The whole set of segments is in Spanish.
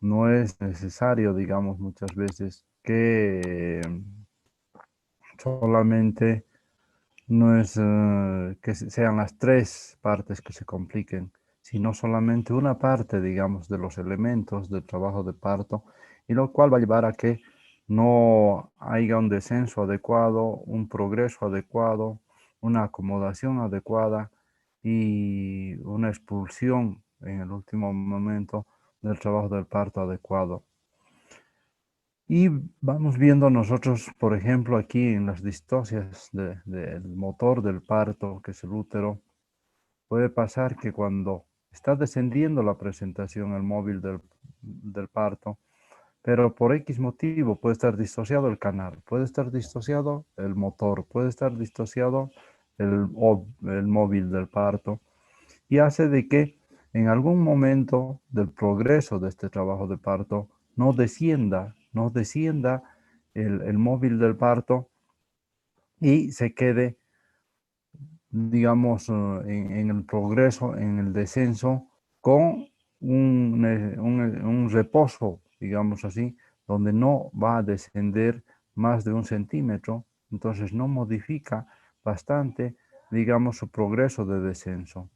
no es necesario, digamos, muchas veces que solamente no es que sean las tres partes que se compliquen, sino solamente una parte, digamos, de los elementos del trabajo de parto, y lo cual va a llevar a que no haya un descenso adecuado, un progreso adecuado, una acomodación adecuada y una expulsión en el último momento del trabajo del parto adecuado. Y vamos viendo nosotros, por ejemplo, aquí en las distocias del motor del parto, que es el útero, puede pasar que cuando está descendiendo la presentación, el móvil del parto, pero por X motivo puede estar disociado el canal, puede estar disociado el motor, puede estar disociado el móvil del parto, y hace de que en algún momento del progreso de este trabajo de parto no descienda el móvil del parto y se quede, digamos, en el progreso, en el descenso, con un reposo, digamos así, donde no va a descender más de 1 centímetro, entonces no modifica bastante, digamos, su progreso de descenso.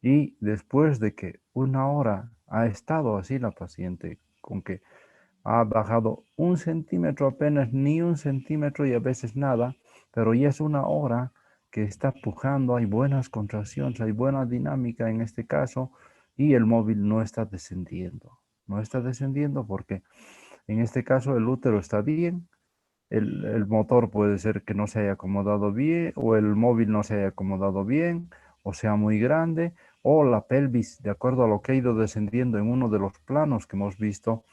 Y después de que 1 hora ha estado así la paciente, con que ha bajado 1 centímetro apenas, ni 1 centímetro y a veces nada, pero ya es 1 hora que está pujando, hay buenas contracciones, hay buena dinámica en este caso, y el móvil no está descendiendo. No está descendiendo porque en este caso el útero está bien, el motor puede ser que no se haya acomodado bien, o el móvil no se haya acomodado bien, o sea muy grande, o la pelvis, de acuerdo a lo que ha ido descendiendo en uno de los planos que hemos visto,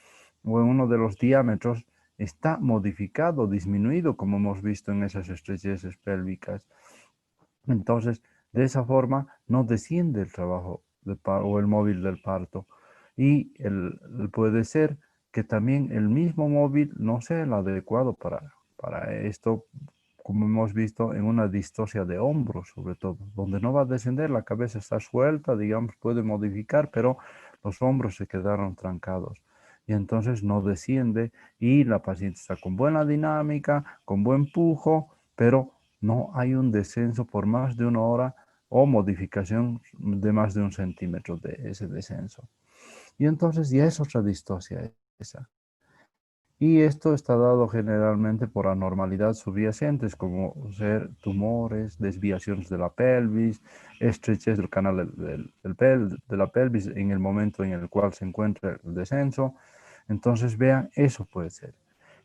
o en uno de los diámetros, está modificado, disminuido, como hemos visto en esas estrecheces pélvicas. Entonces, de esa forma no desciende el trabajo o el móvil del parto. Y puede ser que también el mismo móvil no sea el adecuado para esto, como hemos visto en una distosia de hombros, sobre todo, donde no va a descender, la cabeza está suelta, digamos, puede modificar, pero los hombros se quedaron trancados. Y entonces no desciende y la paciente está con buena dinámica, con buen pujo, pero no hay un descenso por más de 1 hora o modificación de más de 1 centímetro de ese descenso. Y entonces ya es otra distosia esa. Y esto está dado generalmente por anormalidades subyacentes, como ser tumores, desviaciones de la pelvis, estrechez del canal de la pelvis en el momento en el cual se encuentra el descenso. Entonces, vean, eso puede ser.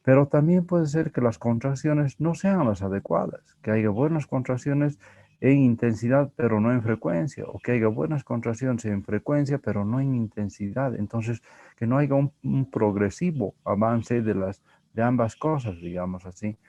Pero también puede ser que las contracciones no sean las adecuadas, que haya buenas contracciones en intensidad, pero no en frecuencia, o que haya buenas contracciones en frecuencia, pero no en intensidad. Entonces, que no haya un progresivo avance de ambas cosas, digamos así.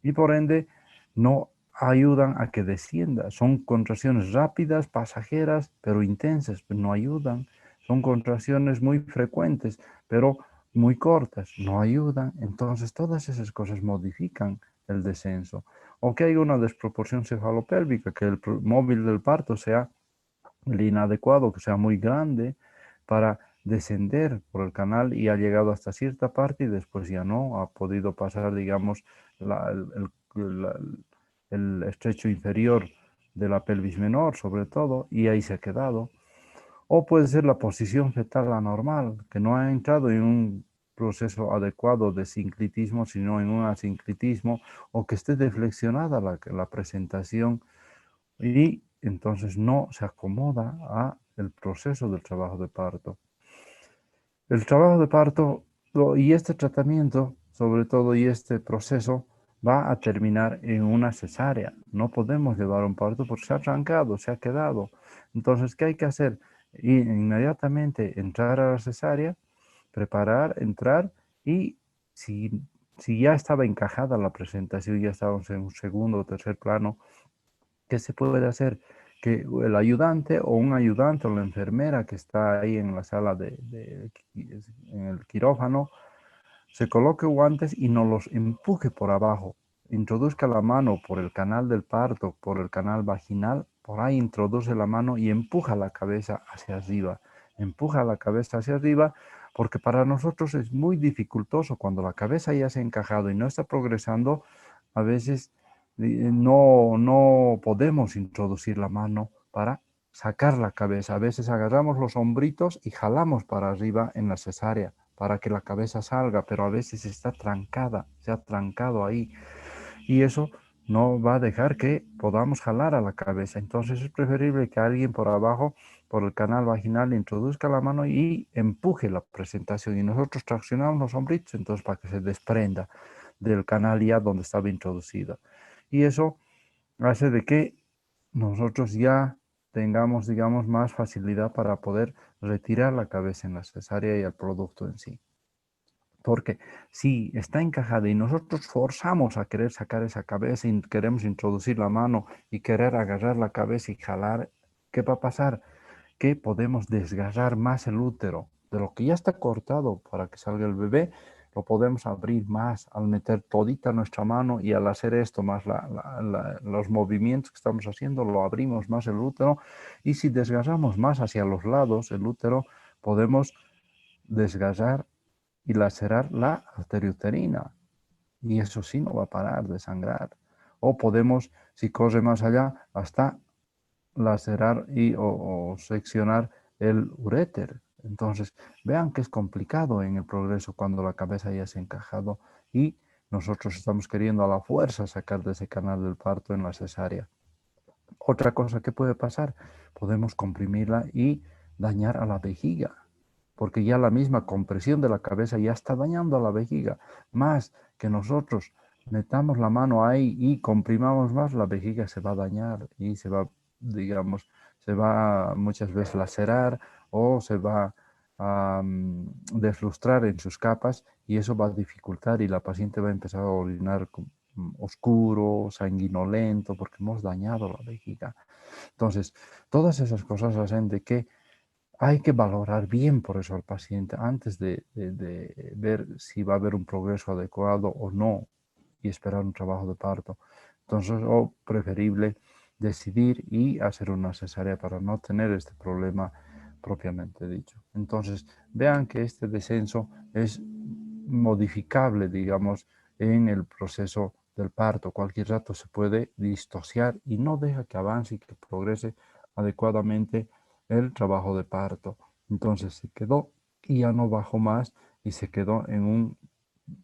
Y por ende, no ayudan a que descienda. Son contracciones rápidas, pasajeras, pero intensas, pero no ayudan. Son contracciones muy frecuentes, pero muy cortas, no ayudan. Entonces, todas esas cosas modifican el descenso. O que haya una desproporción cefalopélvica, que el móvil del parto sea el inadecuado, que sea muy grande para descender por el canal y ha llegado hasta cierta parte y después ya no ha podido pasar, digamos, la- el, la- el estrecho inferior de la pelvis menor, sobre todo, y ahí se ha quedado. O puede ser la posición fetal anormal, que no ha entrado en un proceso adecuado de sinclitismo, sino en un asinclitismo, o que esté deflexionada la presentación y entonces no se acomoda a el proceso del trabajo de parto. El trabajo de parto y este tratamiento, sobre todo, y este proceso va a terminar en una cesárea. No podemos llevar un parto porque se ha trancado, se ha quedado. Entonces, ¿qué hay que hacer? Inmediatamente entrar a la cesárea, preparar, entrar y si, si ya estaba encajada la presentación, ya estábamos en un segundo o tercer plano, ¿qué se puede hacer? Que el ayudante o un ayudante o la enfermera que está ahí en la sala en el quirófano, se coloque guantes y nos los empuje por abajo. Introduzca la mano por el canal del parto, por el canal vaginal, por ahí introduce la mano y empuja la cabeza hacia arriba. Empuja la cabeza hacia arriba porque para nosotros es muy dificultoso cuando la cabeza ya se ha encajado y no está progresando, a veces no podemos introducir la mano para sacar la cabeza. A veces agarramos los hombritos y jalamos para arriba en la cesárea para que la cabeza salga, pero a veces está trancada, se ha trancado ahí. Y eso no va a dejar que podamos jalar a la cabeza. Entonces es preferible que alguien por abajo, por el canal vaginal, introduzca la mano y empuje la presentación. Y nosotros traccionamos los hombritos, entonces para que se desprenda del canal ya donde estaba introducida. Y eso hace de que nosotros ya tengamos, digamos, más facilidad para poder retirar la cabeza en la cesárea y el producto en sí. Porque si está encajada y nosotros forzamos a querer sacar esa cabeza y queremos introducir la mano y querer agarrar la cabeza y jalar, ¿qué va a pasar? Que podemos desgarrar más el útero. De lo que ya está cortado para que salga el bebé, lo podemos abrir más al meter todita nuestra mano y al hacer esto más los movimientos que estamos haciendo, lo abrimos más el útero. Y si desgarramos más hacia los lados el útero, podemos desgarrar y lacerar la arteria uterina. Y eso sí no va a parar de sangrar. O podemos, si corre más allá, hasta lacerar o seccionar el uréter. Entonces, vean que es complicado en el progreso cuando la cabeza ya se ha encajado y nosotros estamos queriendo a la fuerza sacar de ese canal del parto en la cesárea. Otra cosa que puede pasar, podemos comprimirla y dañar a la vejiga, porque ya la misma compresión de la cabeza ya está dañando a la vejiga. Más que nosotros metamos la mano ahí y comprimamos más, la vejiga se va a dañar y se va, digamos, se va muchas veces lacerar o se va a deslustrar en sus capas y eso va a dificultar y la paciente va a empezar a orinar oscuro, sanguinolento, porque hemos dañado la vejiga. Entonces, todas esas cosas hacen de que hay que valorar bien por eso al paciente antes de ver si va a haber un progreso adecuado o no y esperar un trabajo de parto. Entonces, o preferible decidir y hacer una cesárea para no tener este problema propiamente dicho. Entonces, vean que este descenso es modificable, digamos, en el proceso del parto. Cualquier rato se puede distociar y no deja que avance y que progrese adecuadamente el trabajo de parto. Entonces se quedó y ya no bajó más y se quedó en un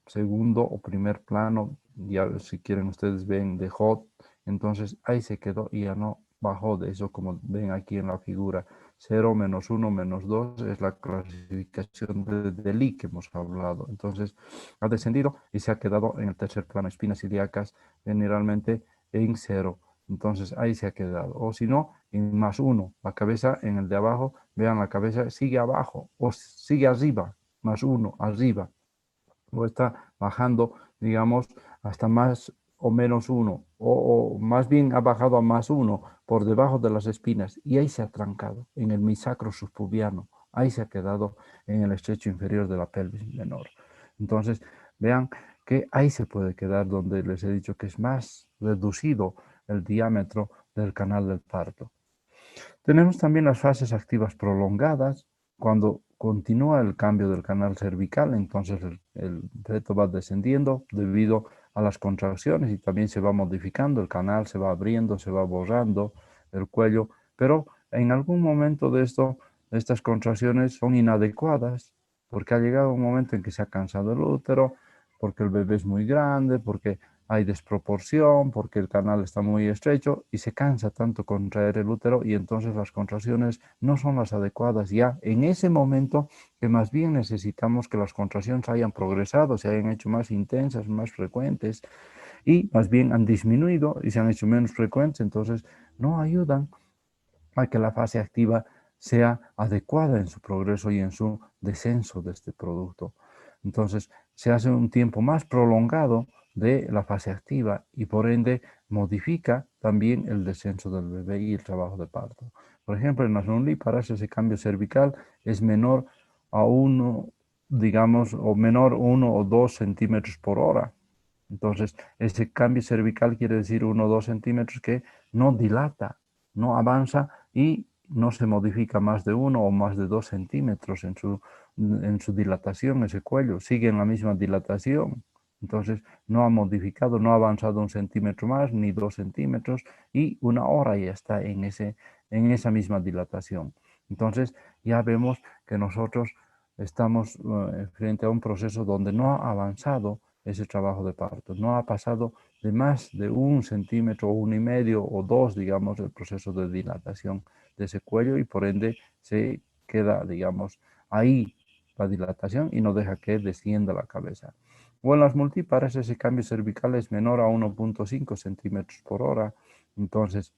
segundo o primer plano. Ya si quieren ustedes ven de hot, entonces ahí se quedó y ya no bajó de eso como ven aquí en la figura. 0, -1, -2 es la clasificación de Delis que hemos hablado. Entonces ha descendido y se ha quedado en el tercer plano. Espinas ilíacas generalmente en 0. Entonces ahí se ha quedado. O si no, en +1. La cabeza en el de abajo, vean la cabeza sigue abajo o sigue arriba. +1, arriba. O está bajando, digamos, hasta más o -1. O más bien ha bajado a +1 por debajo de las espinas. Y ahí se ha trancado en el misacro subpubiano. Ahí se ha quedado en el estrecho inferior de la pelvis menor. Entonces, vean que ahí se puede quedar donde les he dicho que es más reducido el diámetro del canal del parto. Tenemos también las fases activas prolongadas, cuando continúa el cambio del canal cervical, entonces el feto va descendiendo debido a las contracciones y también se va modificando, el canal se va abriendo, se va borrando el cuello, pero en algún momento de estas contracciones son inadecuadas, porque ha llegado un momento en que se ha cansado el útero, porque el bebé es muy grande, porque hay desproporción, porque el canal está muy estrecho y se cansa tanto contraer el útero y entonces las contracciones no son las adecuadas ya en ese momento, que más bien necesitamos que las contracciones hayan progresado, se hayan hecho más intensas, más frecuentes y más bien han disminuido y se han hecho menos frecuentes, entonces no ayudan a que la fase activa sea adecuada en su progreso y en su descenso de este producto. Entonces se hace un tiempo más prolongado de la fase activa y por ende modifica también el descenso del bebé y el trabajo de parto. Por ejemplo, en las nulíparas ese cambio cervical es menor a 1, digamos, o menor 1 o 2 centímetros por hora. Entonces, ese cambio cervical quiere decir 1 o 2 centímetros que no dilata, no avanza y no se modifica más de 1 o más de 2 centímetros en su en su dilatación ese cuello, sigue en la misma dilatación. Entonces no ha modificado, no ha avanzado 1 centímetro más ni 2 centímetros y 1 hora ya está en esa misma dilatación. Entonces ya vemos que nosotros estamos frente a un proceso donde no ha avanzado ese trabajo de parto, no ha pasado de más de 1 centímetro, 1,5 o 2, digamos, el proceso de dilatación de ese cuello y por ende se queda, digamos, ahí la dilatación y no deja que descienda la cabeza. O en las multípares ese cambio cervical es menor a 1,5 centímetros por hora, entonces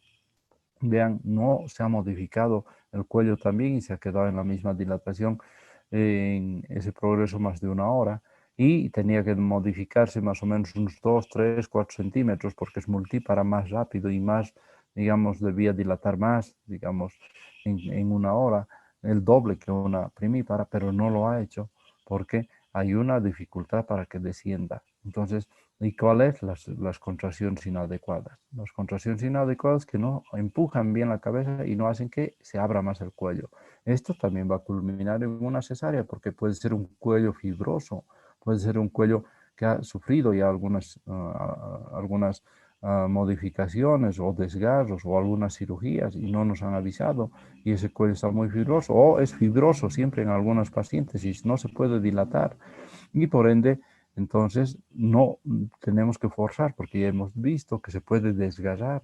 vean, no se ha modificado el cuello también y se ha quedado en la misma dilatación en ese progreso más de 1 hora y tenía que modificarse más o menos unos 2, 3, 4 centímetros porque es multípara más rápido y más, digamos, debía dilatar más, digamos, en 1 hora, el doble que una primípara, pero no lo ha hecho porque hay una dificultad para que descienda. Entonces, ¿y cuáles? Las contracciones inadecuadas. Las contracciones inadecuadas que no empujan bien la cabeza y no hacen que se abra más el cuello. Esto también va a culminar en una cesárea porque puede ser un cuello fibroso, puede ser un cuello que ha sufrido ya algunas modificaciones o desgarros o algunas cirugías y no nos han avisado y ese cuello está muy fibroso o es fibroso siempre en algunas pacientes y no se puede dilatar y por ende entonces no tenemos que forzar porque ya hemos visto que se puede desgarrar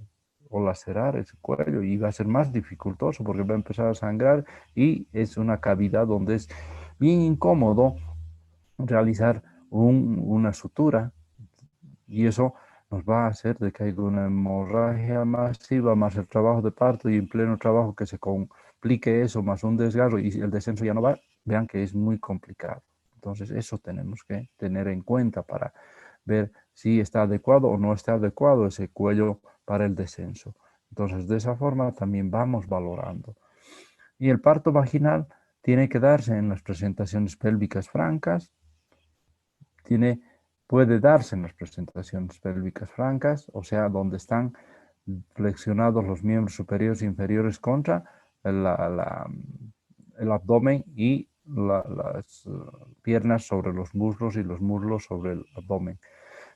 o lacerar ese cuello y va a ser más dificultoso porque va a empezar a sangrar y es una cavidad donde es bien incómodo realizar una sutura y eso nos va a hacer de que haya una hemorragia masiva más el trabajo de parto y en pleno trabajo que se complique eso más un desgarro y el descenso ya no va, vean que es muy complicado. Entonces eso tenemos que tener en cuenta para ver si está adecuado o no está adecuado ese cuello para el descenso. Entonces de esa forma también vamos valorando. Y el parto vaginal tiene que darse en las presentaciones pélvicas francas, puede darse en las presentaciones pélvicas francas, o sea, donde están flexionados los miembros superiores e inferiores contra el abdomen y las piernas sobre los muslos y los muslos sobre el abdomen.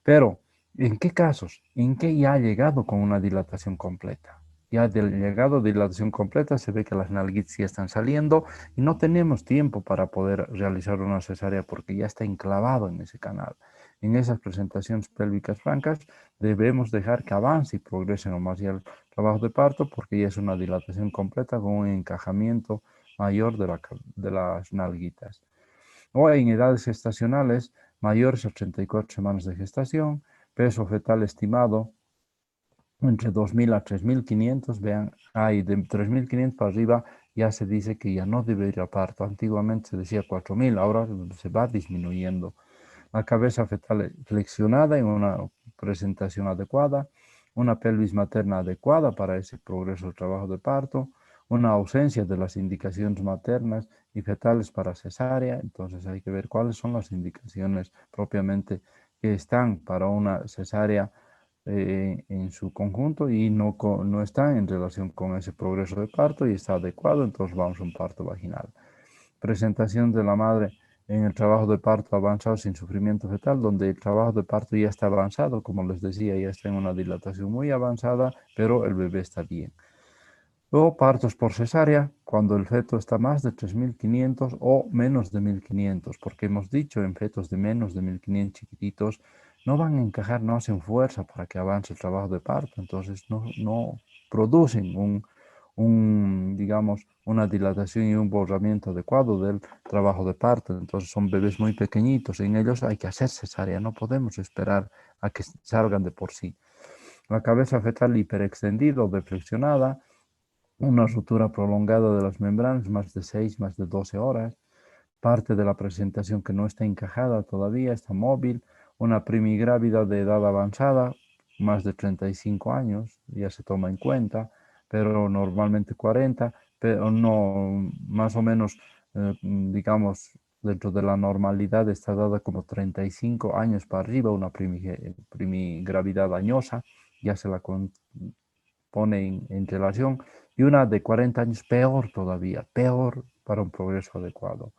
Pero, ¿en qué casos? ¿En qué ya ha llegado con una dilatación completa? Ya del llegado de dilatación completa se ve que las nalguitas ya están saliendo y no tenemos tiempo para poder realizar una cesárea porque ya está enclavado en ese canal. En esas presentaciones pélvicas francas debemos dejar que avance y progrese nomás ya el trabajo de parto porque ya es una dilatación completa con un encajamiento mayor de las nalguitas. O en edades gestacionales mayores a 34 semanas de gestación, peso fetal estimado entre 2.000 a 3.500, vean, ahí de 3.500 para arriba ya se dice que ya no debe ir a parto. Antiguamente se decía 4.000, ahora se va disminuyendo. La cabeza fetal flexionada en una presentación adecuada, una pelvis materna adecuada para ese progreso del trabajo de parto, una ausencia de las indicaciones maternas y fetales para cesárea. Entonces hay que ver cuáles son las indicaciones propiamente que están para una cesárea en su conjunto y no están en relación con ese progreso de parto y está adecuado, entonces vamos a un parto vaginal. Presentación de la madre en el trabajo de parto avanzado sin sufrimiento fetal, donde el trabajo de parto ya está avanzado, como les decía, ya está en una dilatación muy avanzada, pero el bebé está bien. Luego partos por cesárea, cuando el feto está más de 3.500 o menos de 1.500, porque hemos dicho en fetos de menos de 1.500 chiquititos, no van a encajar, no hacen fuerza para que avance el trabajo de parto, entonces no producen digamos, una dilatación y un borramiento adecuado del trabajo de parto. Entonces son bebés muy pequeñitos, en ellos hay que hacer cesárea, no podemos esperar a que salgan de por sí. La cabeza fetal hiperextendida o deflexionada, una rotura prolongada de las membranas, más de 6, más de 12 horas, parte de la presentación que no está encajada todavía, está móvil, una primigrávida de edad avanzada, más de 35 años, ya se toma en cuenta, pero normalmente 40, pero no, más o menos, digamos, dentro de la normalidad está dada como 35 años para arriba, una primigravidad añosa, ya se la pone en relación, y una de 40 años peor todavía, peor para un progreso adecuado.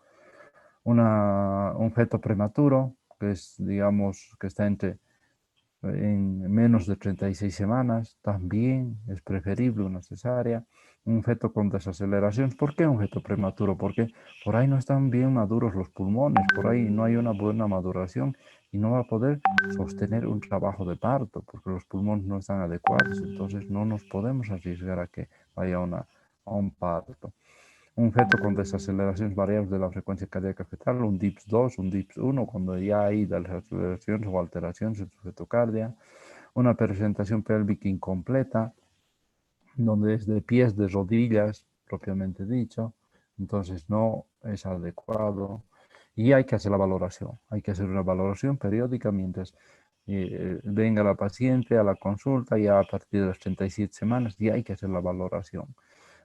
un feto prematuro, que es, digamos, que está en menos de 36 semanas, también es preferible una cesárea. Un feto con desaceleración. ¿Por qué un feto prematuro? Porque por ahí no están bien maduros los pulmones, por ahí no hay una buena maduración y no va a poder sostener un trabajo de parto porque los pulmones no están adecuados. Entonces no nos podemos arriesgar a que vaya a un parto. Un feto con desaceleraciones variables de la frecuencia cardíaca fetal, un DIPS 2, un DIPS 1, cuando ya hay desaceleraciones o alteraciones en su fetocardia. Una presentación pélvica incompleta, donde es de pies, de rodillas, propiamente dicho, entonces no es adecuado. Y hay que hacer la valoración, hay que hacer una valoración periódica mientras venga la paciente a la consulta, ya a partir de las 37 semanas, ya hay que hacer la valoración.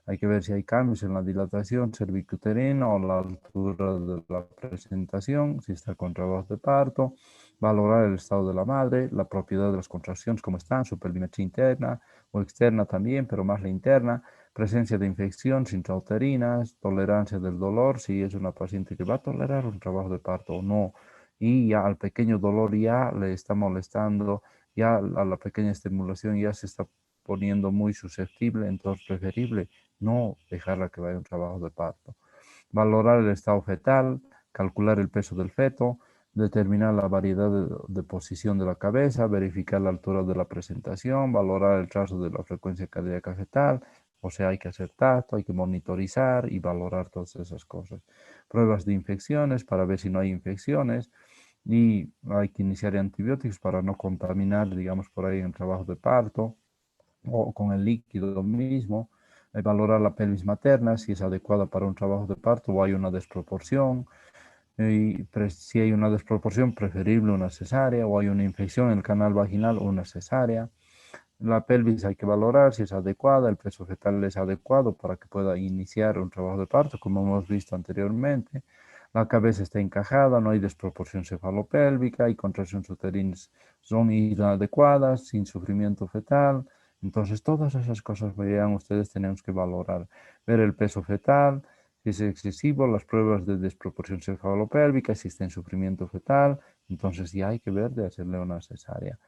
Hay que ver si hay cambios en la dilatación cervicuterina o la altura de la presentación, si está con trabajo de parto, valorar el estado de la madre, la propiedad de las contracciones, cómo están, su perimetría interna o externa también, pero más la interna, presencia de infecciones intrauterinas, tolerancia del dolor, si es una paciente que va a tolerar un trabajo de parto o no, y ya al pequeño dolor ya le está molestando, ya a la pequeña estimulación ya se está poniendo muy susceptible, entonces preferible no dejarla que vaya a un trabajo de parto. Valorar el estado fetal, calcular el peso del feto, determinar la variedad de posición de la cabeza, verificar la altura de la presentación, valorar el trazo de la frecuencia cardíaca fetal, o sea, hay que hacer tacto, hay que monitorizar y valorar todas esas cosas. Pruebas de infecciones para ver si no hay infecciones y hay que iniciar antibióticos para no contaminar, digamos, por ahí en el trabajo de parto o con el líquido mismo, valorar la pelvis materna, si es adecuada para un trabajo de parto o hay una desproporción, y si hay una desproporción, preferible una cesárea, o hay una infección en el canal vaginal, una cesárea. La pelvis hay que valorar si es adecuada, el peso fetal es adecuado para que pueda iniciar un trabajo de parto, como hemos visto anteriormente. La cabeza está encajada, no hay desproporción cefalopélvica y contracciones uterinas son inadecuadas, sin sufrimiento fetal. Entonces, todas esas cosas, vean ustedes, tenemos que valorar. Ver el peso fetal, si es excesivo, las pruebas de desproporción cefalopélvica, si está en sufrimiento fetal, entonces ya hay que ver de hacerle una cesárea.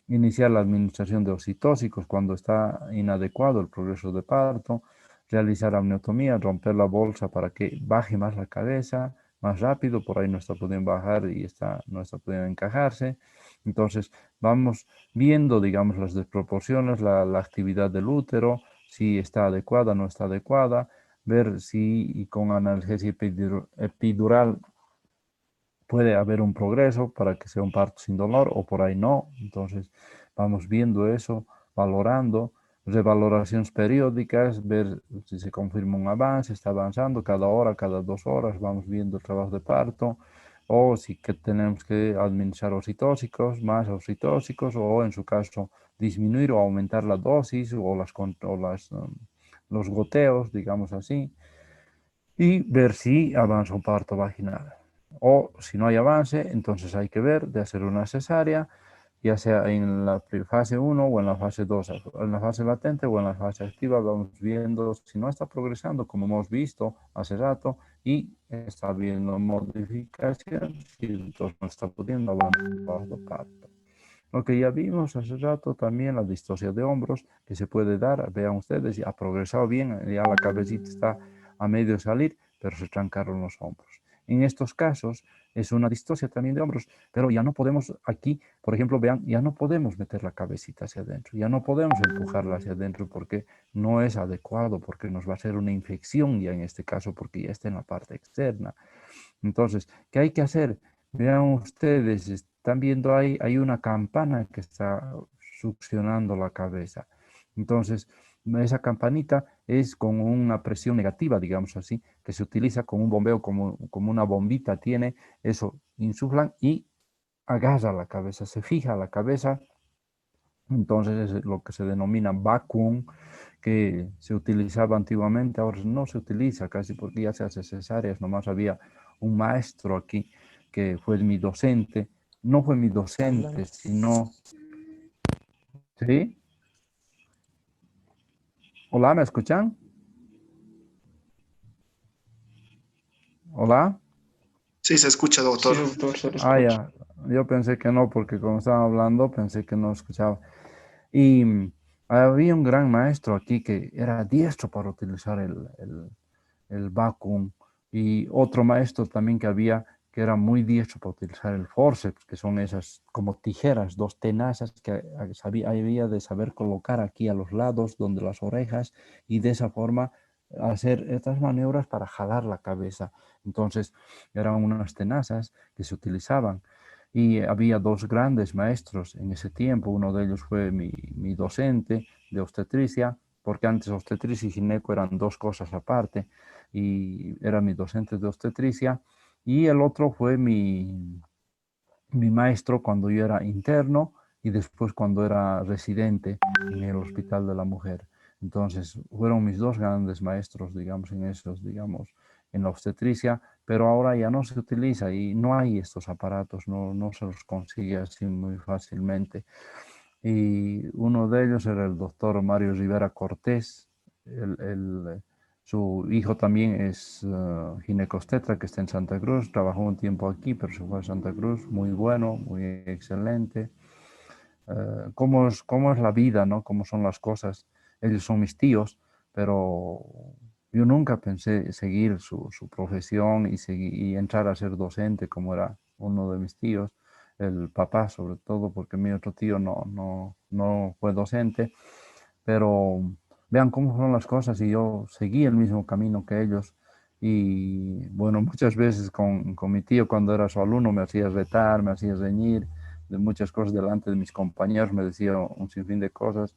Iniciar la administración de oxitóxicos cuando está inadecuado el progreso de parto, realizar amniotomía, romper la bolsa para que baje más la cabeza, más rápido, por ahí no está pudiendo bajar y no está pudiendo encajarse. Entonces vamos viendo, digamos, las desproporciones, la actividad del útero, si está adecuada, no está adecuada, ver si con analgesia epidural puede haber un progreso para que sea un parto sin dolor o por ahí no. Entonces vamos viendo eso, valorando, revaloraciones periódicas, ver si se confirma un avance, está avanzando cada hora, cada 2 horas, vamos viendo el trabajo de parto o si que tenemos que administrar oxitóxicos, más oxitóxicos o en su caso disminuir o aumentar la dosis los goteos, digamos así, y ver si avanza un parto vaginal. O si no hay avance, entonces hay que ver de hacer una cesárea, ya sea en la fase 1 o en la fase 2, en la fase latente o en la fase activa, vamos viendo si no está progresando, como hemos visto hace rato, y está habiendo modificaciones, y entonces no está pudiendo avanzar el parto. Lo que ya vimos hace rato también, la distosia de hombros que se puede dar, vean ustedes, ya ha progresado bien, ya la cabecita está a medio salir, pero se trancaron los hombros. En estos casos es una distosia también de hombros, pero ya no podemos aquí, por ejemplo, vean, ya no podemos meter la cabecita hacia adentro, ya no podemos empujarla hacia adentro porque no es adecuado, porque nos va a hacer una infección ya en este caso, porque ya está en la parte externa. Entonces, ¿qué hay que hacer? Vean ustedes, están viendo ahí, hay una campana que está succionando la cabeza. Entonces, esa campanita es con una presión negativa, digamos así, que se utiliza con un bombeo, como una bombita tiene, eso insuflan y agarra la cabeza, se fija la cabeza. Entonces es lo que se denomina vacuum, que se utilizaba antiguamente, ahora no se utiliza casi porque ya se hace cesáreas, nomás había un maestro aquí que fue mi docente, no fue mi docente, sino... ¿Sí? Hola, ¿me escuchan? Hola. Sí, se escucha, Sí, doctor. doctor, se lo Ah, escucha. ya. Yo pensé que no, porque como estaban hablando, pensé que no escuchaba. Y había un gran maestro aquí que era diestro para utilizar el vacuum. Y otro maestro también que había que era muy diestro para utilizar el forceps, que son esas como tijeras, dos tenazas que había de saber colocar aquí a los lados, donde las orejas, y de esa forma hacer estas maniobras para jalar la cabeza. Entonces eran unas tenazas que se utilizaban. Y había dos grandes maestros en ese tiempo. Uno de ellos fue mi docente de obstetricia, porque antes obstetricia y gineco eran dos cosas aparte, y era mi docente de obstetricia. Y el otro fue mi maestro cuando yo era interno y después cuando era residente en el Hospital de la Mujer. Entonces, fueron mis dos grandes maestros, digamos, en esos, digamos, en la obstetricia, pero ahora ya no se utiliza y no hay estos aparatos, no se los consigue así muy fácilmente. Y uno de ellos era el doctor Mario Rivera Cortés. Su hijo también es ginecostetra que está en Santa Cruz. Trabajó un tiempo aquí, pero se fue a Santa Cruz. Muy bueno, muy excelente. Cómo es la vida, ¿no? Cómo son las cosas. Ellos son mis tíos, pero yo nunca pensé seguir su profesión y entrar a ser docente como era uno de mis tíos, el papá sobre todo, porque mi otro tío no fue docente, pero vean cómo son las cosas y yo seguí el mismo camino que ellos. Y bueno, muchas veces con mi tío cuando era su alumno me hacía retar, me hacía reñir de muchas cosas delante de mis compañeros, me decía un sinfín de cosas,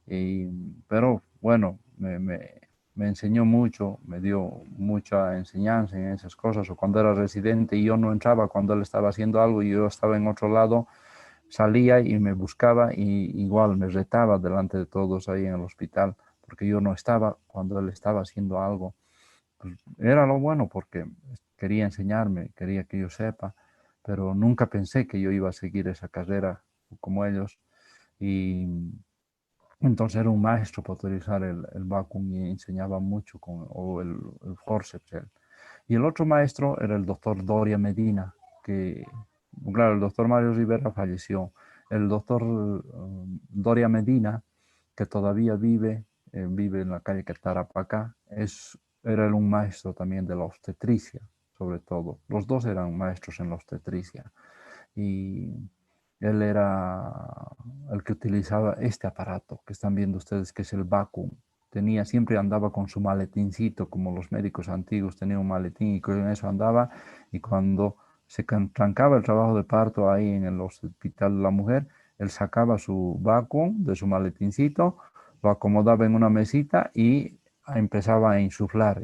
y, pero bueno, me enseñó mucho, me dio mucha enseñanza en esas cosas, o cuando era residente y yo no entraba cuando él estaba haciendo algo y yo estaba en otro lado, salía y me buscaba y igual me retaba delante de todos ahí en el hospital, porque yo no estaba cuando él estaba haciendo algo. Pues era lo bueno porque quería enseñarme, quería que yo sepa, pero nunca pensé que yo iba a seguir esa carrera como ellos. Y entonces era un maestro para utilizar el vacuum y enseñaba mucho o el forceps. Y el otro maestro era el doctor Doria Medina, que, claro, el doctor Mario Rivera falleció. El doctor Doria Medina, que todavía vive en la calle Tarapacá, era un maestro también de la obstetricia, sobre todo. Los dos eran maestros en la obstetricia. Y él era el que utilizaba este aparato que están viendo ustedes, que es el vacuum. Siempre andaba con su maletincito, como los médicos antiguos tenían un maletín y con eso andaba. Y cuando se trancaba el trabajo de parto ahí en el hospital de la mujer, él sacaba su vacuum de su maletincito, lo acomodaba en una mesita y empezaba a insuflar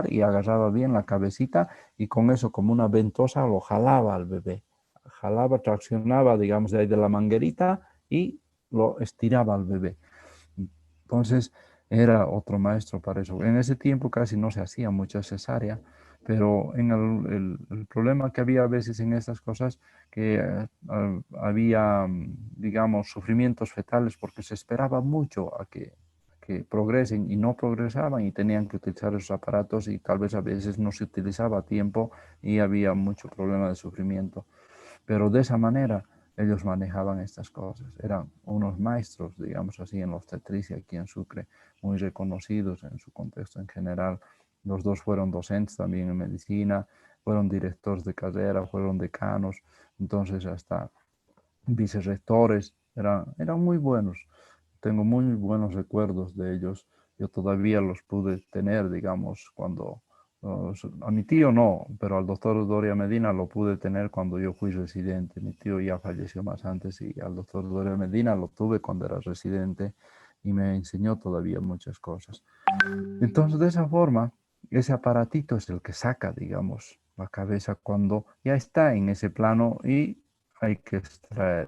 y agarraba bien la cabecita y con eso como una ventosa lo jalaba al bebé, jalaba, traccionaba, digamos, de ahí de la manguerita y lo estiraba al bebé. Entonces era otro maestro para eso. En ese tiempo casi no se hacía mucha cesárea, pero el problema que había a veces en estas cosas, que había, digamos, sufrimientos fetales porque se esperaba mucho que progresen y no progresaban y tenían que utilizar esos aparatos y tal vez a veces no se utilizaba a tiempo y había mucho problema de sufrimiento. Pero de esa manera ellos manejaban estas cosas. Eran unos maestros, digamos así, en la obstetricia aquí en Sucre, muy reconocidos en su contexto en general. Los dos fueron docentes también en medicina, fueron directores de carrera, fueron decanos, entonces hasta vicerrectores, eran muy buenos. Tengo muy buenos recuerdos de ellos. Yo todavía los pude tener, digamos, cuando a mi tío no, pero al doctor Doria Medina lo pude tener cuando yo fui residente. Mi tío ya falleció más antes y al doctor Doria Medina lo tuve cuando era residente y me enseñó todavía muchas cosas. Entonces, de esa forma, ese aparatito es el que saca, digamos, la cabeza cuando ya está en ese plano y hay que extraer.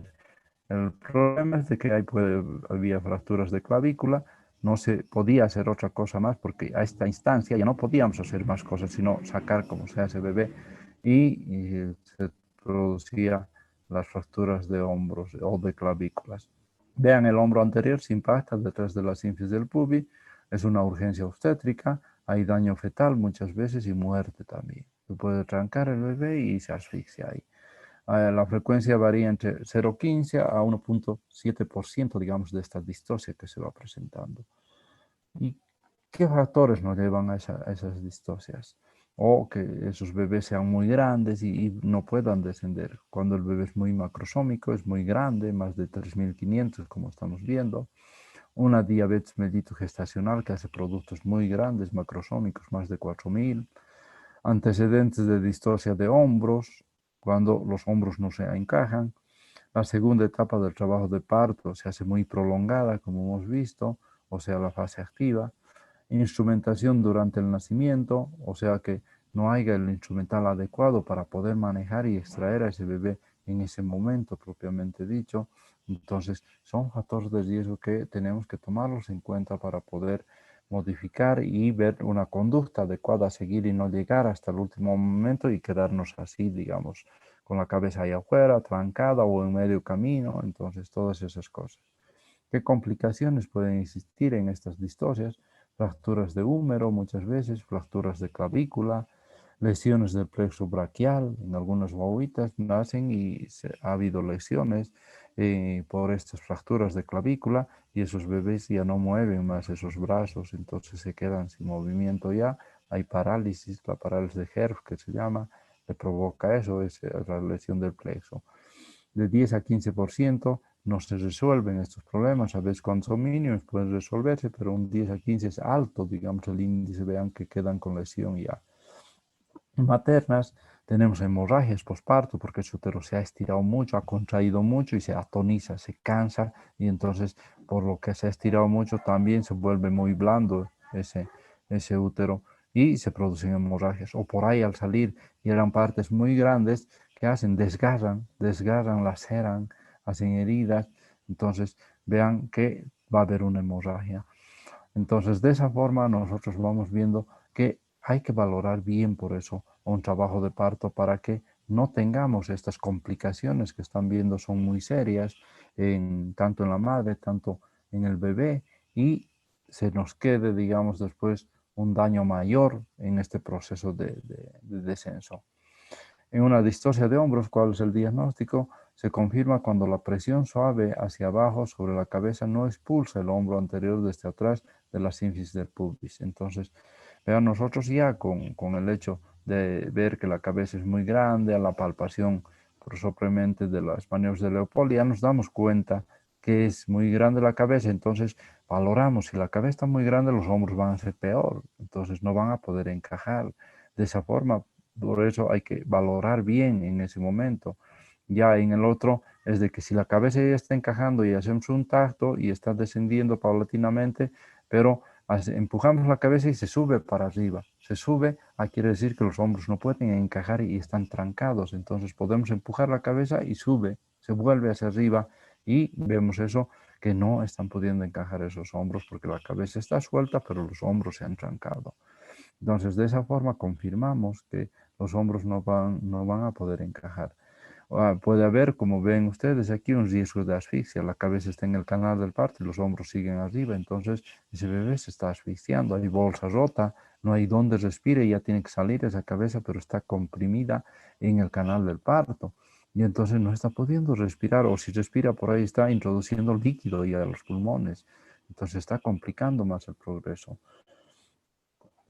El problema es de que había fracturas de clavícula, no se podía hacer otra cosa más porque a esta instancia ya no podíamos hacer más cosas sino sacar como sea ese bebé y se producía las fracturas de hombros o de clavículas. Vean el hombro anterior, se impacta detrás de la sínfisis del pubis, es una urgencia obstétrica, hay daño fetal muchas veces y muerte también. Se puede trancar el bebé y se asfixia ahí. La frecuencia varía entre 0,15 a 1,7%, digamos, de esta distosia que se va presentando. ¿Y qué factores nos llevan a esas distocias? O que esos bebés sean muy grandes y no puedan descender. Cuando el bebé es muy macrosómico, es muy grande, más de 3.500, como estamos viendo. Una diabetes mellitus gestacional que hace productos muy grandes, macrosómicos, más de 4.000. Antecedentes de distosia de hombros, cuando los hombros no se encajan. La segunda etapa del trabajo de parto se hace muy prolongada, como hemos visto, o sea, la fase activa. Instrumentación durante el nacimiento, o sea que no haya el instrumental adecuado para poder manejar y extraer a ese bebé en ese momento propiamente dicho. Entonces, son factores de riesgo que tenemos que tomarlos en cuenta para poder modificar y ver una conducta adecuada a seguir y no llegar hasta el último momento y quedarnos así, digamos, con la cabeza ahí afuera, trancada o en medio camino. Entonces, todas esas cosas. ¿Qué complicaciones pueden existir en estas distocias? Fracturas de húmero muchas veces, fracturas de clavícula, lesiones del plexo braquial. En algunas guaguitas nacen y ha habido lesiones por estas fracturas de clavícula y esos bebés ya no mueven más esos brazos, entonces se quedan sin movimiento ya. Hay parálisis, la parálisis de Herf que se llama, le provoca eso, es la lesión del plexo. De 10 a 15% no se resuelven estos problemas. A veces cuando son mínimos pueden resolverse, pero un 10 a 15 es alto, digamos, el índice, vean que quedan con lesión ya. Maternas, tenemos hemorragias posparto porque su útero se ha estirado mucho, ha contraído mucho y se atoniza, se cansa y entonces por lo que se ha estirado mucho también se vuelve muy blando ese útero y se producen hemorragias. O por ahí al salir y eran partes muy grandes que hacen, desgarran, laceran, hacen heridas. Entonces vean que va a haber una hemorragia. Entonces, de esa forma nosotros vamos viendo que hay que valorar bien por eso un trabajo de parto para que no tengamos estas complicaciones que están viendo son muy serias, tanto en la madre, tanto en el bebé, y se nos quede, digamos, después un daño mayor en este proceso de descenso. En una distosia de hombros, ¿cuál es el diagnóstico? Se confirma cuando la presión suave hacia abajo sobre la cabeza no expulsa el hombro anterior desde atrás de la sínfisis del pubis. Entonces, vean, nosotros ya con el hecho de ver que la cabeza es muy grande, a la palpación propiamente de las maniobras de Leopold, ya nos damos cuenta que es muy grande la cabeza, entonces valoramos, si la cabeza está muy grande, los hombros van a ser peor, entonces no van a poder encajar. De esa forma, por eso hay que valorar bien en ese momento. Ya en el otro es de que si la cabeza ya está encajando y hacemos un tacto y está descendiendo paulatinamente, pero empujamos la cabeza y se sube para arriba. Se sube, quiere decir que los hombros no pueden encajar y están trancados. Entonces podemos empujar la cabeza y sube, se vuelve hacia arriba y vemos eso, que no están pudiendo encajar esos hombros porque la cabeza está suelta, pero los hombros se han trancado. Entonces, de esa forma confirmamos que los hombros no van a poder encajar. Puede haber, como ven ustedes aquí, un riesgo de asfixia. La cabeza está en el canal del parto y los hombros siguen arriba. Entonces, ese bebé se está asfixiando. Hay bolsa rota, no hay donde respire, ya tiene que salir esa cabeza, pero está comprimida en el canal del parto. Y entonces no está pudiendo respirar, o si respira por ahí está introduciendo líquido ya a los pulmones. Entonces está complicando más el progreso.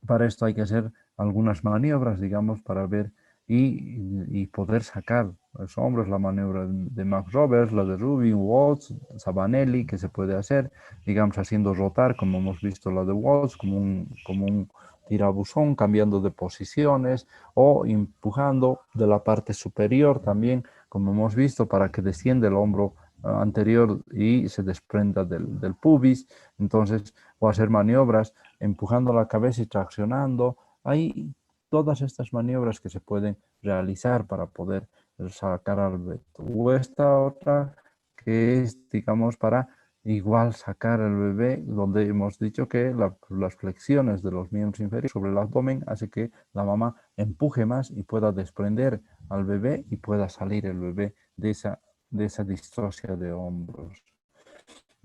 Para esto hay que hacer algunas maniobras, digamos, para ver y poder sacar los hombros, la maniobra de Max Roberts, la de Rubin, Waltz, Sabanelli, que se puede hacer, digamos, haciendo rotar, como hemos visto la de Waltz, como un tirabuzón, cambiando de posiciones o empujando de la parte superior también, como hemos visto, para que descienda el hombro anterior y se desprenda del pubis. Entonces, o hacer maniobras empujando la cabeza y traccionando. Hay todas estas maniobras que se pueden realizar para poder sacar al bebé. O esta otra que es, digamos, para igual sacar al bebé, donde hemos dicho que las flexiones de los miembros inferiores sobre el abdomen hace que la mamá empuje más y pueda desprender al bebé y pueda salir el bebé de esa distosia de hombros.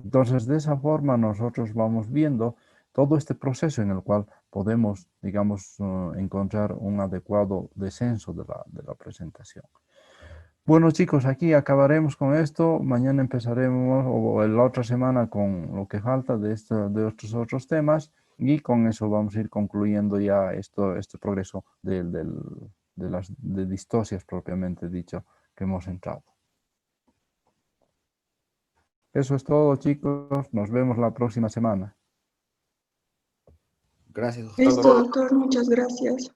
Entonces, de esa forma nosotros vamos viendo todo este proceso en el cual podemos, digamos, encontrar un adecuado descenso de la presentación. Bueno, chicos, aquí acabaremos con esto. Mañana empezaremos, o la otra semana, con lo que falta de estos otros temas. Y con eso vamos a ir concluyendo ya este progreso de distocias propiamente dicho que hemos entrado. Eso es todo, chicos. Nos vemos la próxima semana. Gracias, doctor. Listo, doctor, muchas gracias.